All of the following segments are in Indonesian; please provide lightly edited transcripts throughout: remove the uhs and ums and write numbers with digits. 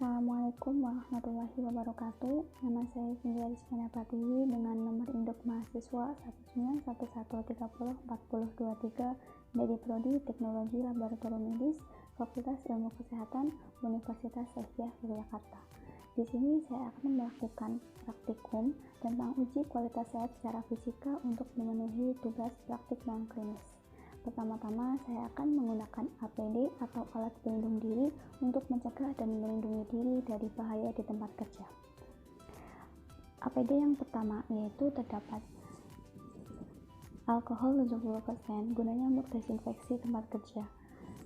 Assalamualaikum warahmatullahi wabarakatuh. Nama saya Cynthia Rizkyana Pratiwi dengan nomor induk mahasiswa 191304023 dari Prodi Teknologi Laboratorium Medis, Fakultas Ilmu Kesehatan, Universitas Syekhia Yogyakarta. Di sini saya akan melakukan praktikum tentang uji kualitas sehat secara fisika untuk memenuhi tugas praktik non-klinis. Pertama-tama, saya akan menggunakan APD atau alat pelindung diri untuk mencegah dan melindungi diri dari bahaya di tempat kerja. APD yang pertama yaitu terdapat alkohol 70%, gunanya untuk desinfeksi tempat kerja.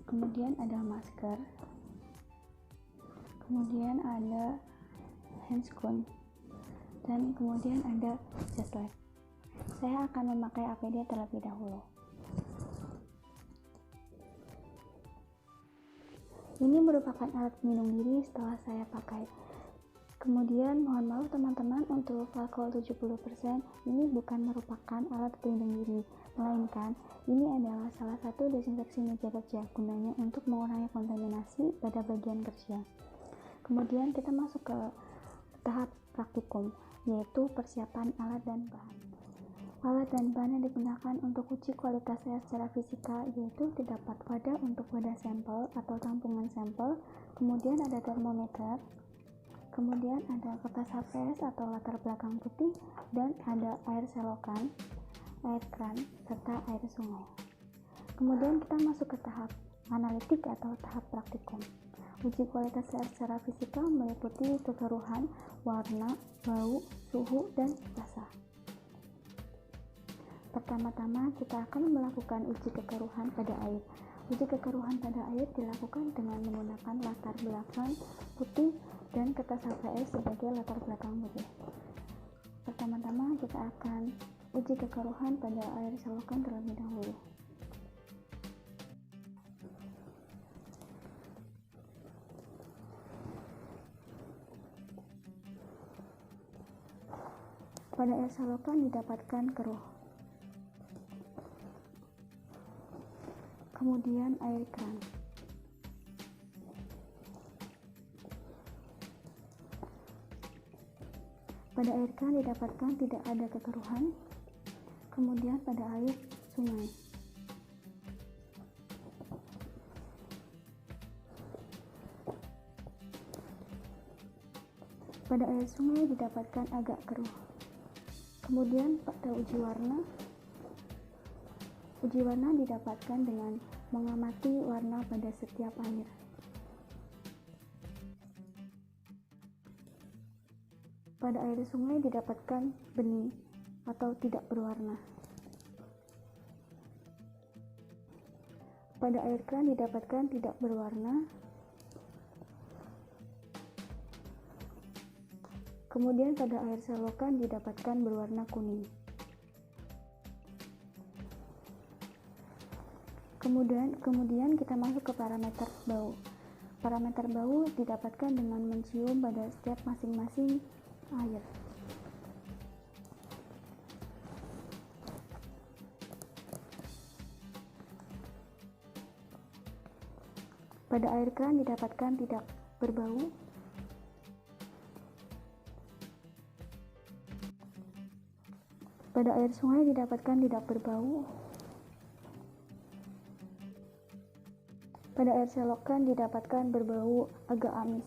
Kemudian ada masker. Kemudian ada handscoon. Dan kemudian ada jet lag. Saya akan memakai APD terlebih dahulu. Ini merupakan alat pelindung diri setelah saya pakai. Kemudian mohon maaf teman-teman, untuk alkohol 70% ini bukan merupakan alat pelindung diri, melainkan ini adalah salah satu desinfeksi meja kerja, gunanya untuk mengurangi kontaminasi pada bagian kerja. Kemudian kita masuk ke tahap praktikum, yaitu persiapan alat dan bahan. Alat dan bahan yang digunakan untuk uji kualitas sehat secara fisika yaitu terdapat wadah untuk wadah sampel atau tampungan sampel, kemudian ada termometer, kemudian ada kertas HPS atau latar belakang putih, dan ada air selokan, air keran, serta air sungai. Kemudian kita masuk ke tahap analitik atau tahap praktikum. Uji kualitas sehat secara fisika meliputi kekeruhan, warna, bau, suhu, dan rasa. Pertama-tama kita akan melakukan uji kekeruhan pada air. Uji kekeruhan pada air dilakukan dengan menggunakan latar belakang putih dan kertas HPS sebagai latar belakang putih. Pertama-tama kita akan uji kekeruhan pada air selokan terlebih dahulu. Pada air selokan didapatkan keruh. Kemudian air keran. Pada air keran didapatkan tidak ada kekeruhan. Kemudian pada air sungai. Pada air sungai didapatkan agak keruh. Kemudian pada uji warna didapatkan dengan mengamati warna pada setiap air. Pada air sungai didapatkan bening atau tidak berwarna. Pada air keran didapatkan tidak berwarna. Kemudian pada air selokan didapatkan berwarna kuning. Kemudian kita masuk ke parameter bau. Parameter bau didapatkan dengan mencium pada setiap masing-masing air. Pada air keran didapatkan tidak berbau. Pada air sungai didapatkan tidak berbau. Pada air selokan didapatkan berbau agak amis.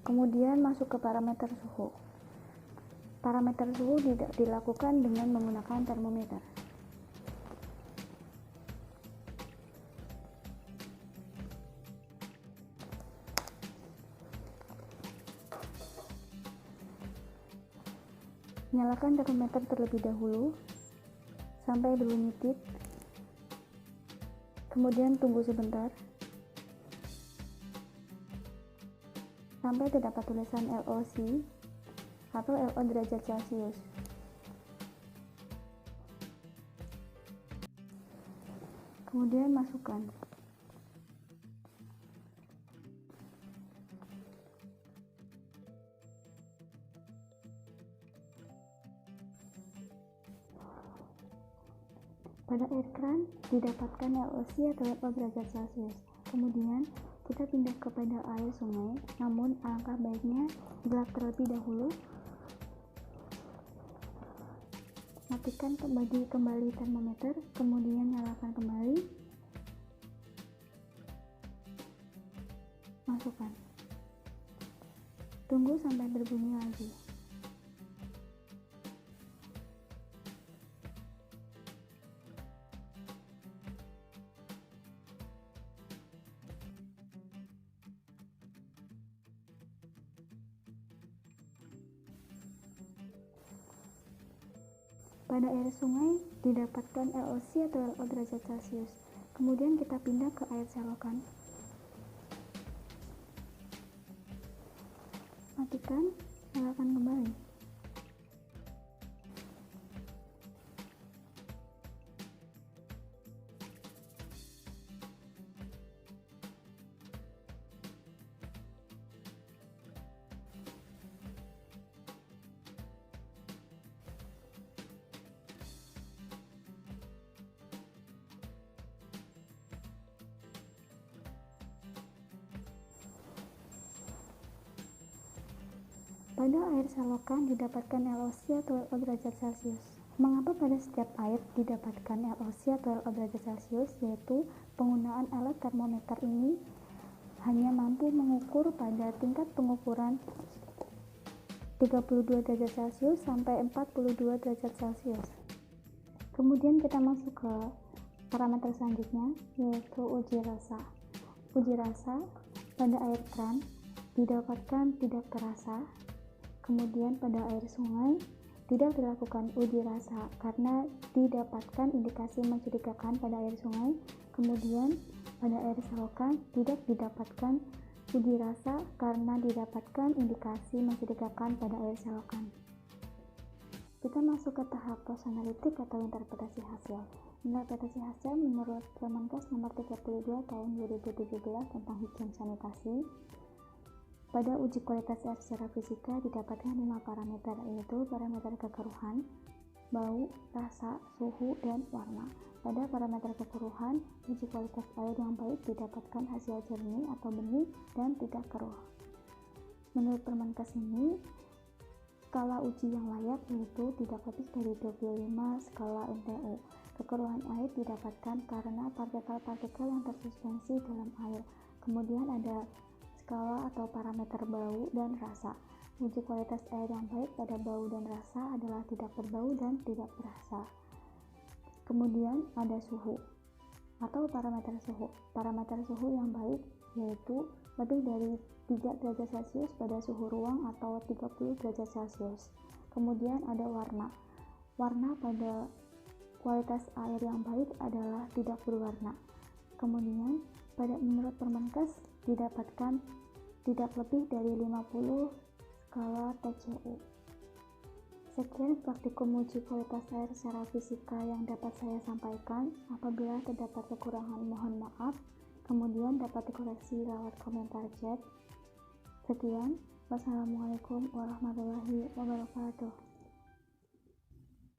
Kemudian masuk ke parameter suhu. Parameter suhu dilakukan dengan menggunakan termometer. Nyalakan termometer terlebih dahulu sampai berbunyi tit. Kemudian tunggu sebentar sampai terdapat tulisan LOC atau LO derajat Celcius. Kemudian masukkan. Pada air keran didapatkan LOC atau LO derajat Celcius. Kemudian Kita pindah kepada air sungai, namun alangkah baiknya gelap terlebih dahulu. Matikan kembali termometer, kemudian nyalakan kembali. Masukkan. Tunggu sampai berbunyi lagi. Pada air sungai didapatkan LOC atau LO derajat Celcius. Kemudian kita pindah ke air selokan. Matikan, nyalakan kembali. Pada air selokan didapatkan LOC atau LO derajat Celcius. Mengapa pada setiap air didapatkan LOC atau LO derajat Celcius? Yaitu penggunaan alat termometer ini hanya mampu mengukur pada tingkat pengukuran 32 derajat Celcius sampai 42 derajat Celcius. Kemudian kita masuk ke parameter selanjutnya, yaitu uji rasa. Uji rasa pada air keran didapatkan tidak terasa. Kemudian pada air sungai tidak dilakukan uji rasa karena didapatkan indikasi mencurigakan pada air sungai. Kemudian pada air selokan tidak didapatkan uji rasa karena didapatkan indikasi mencurigakan pada air selokan. Kita masuk ke tahap post analitik atau interpretasi hasil. Interpretasi hasil menurut Permenkes nomor 32 tahun 2017 tentang higien sanitasi. Pada uji kualitas air secara fisika didapatkan 5 parameter, yaitu parameter kekeruhan, bau, rasa, suhu, dan warna. Pada parameter kekeruhan, uji kualitas air yang baik didapatkan hasil jernih atau bening dan tidak keruh. Menurut Permenkes ini, skala uji yang layak yaitu tidak lebih dari 25 skala NTU. Kekeruhan air didapatkan karena partikel-partikel yang tersuspensi dalam air. Kemudian ada skala atau parameter bau dan rasa. Uji kualitas air yang baik pada bau dan rasa adalah tidak berbau dan tidak berasa. Kemudian ada suhu atau parameter suhu. Parameter suhu yang baik yaitu lebih dari 3 derajat Celcius pada suhu ruang atau 30 derajat Celcius. Kemudian ada warna. Warna pada kualitas air yang baik adalah tidak berwarna. Kemudian menurut Permenkes didapatkan tidak lebih dari 50 skala TCU. Sekian praktikum uji kualitas air secara fisika yang dapat saya sampaikan. Apabila terdapat kekurangan mohon maaf, kemudian dapat dikoreksi lewat komentar chat. Sekian, wassalamualaikum warahmatullahi wabarakatuh.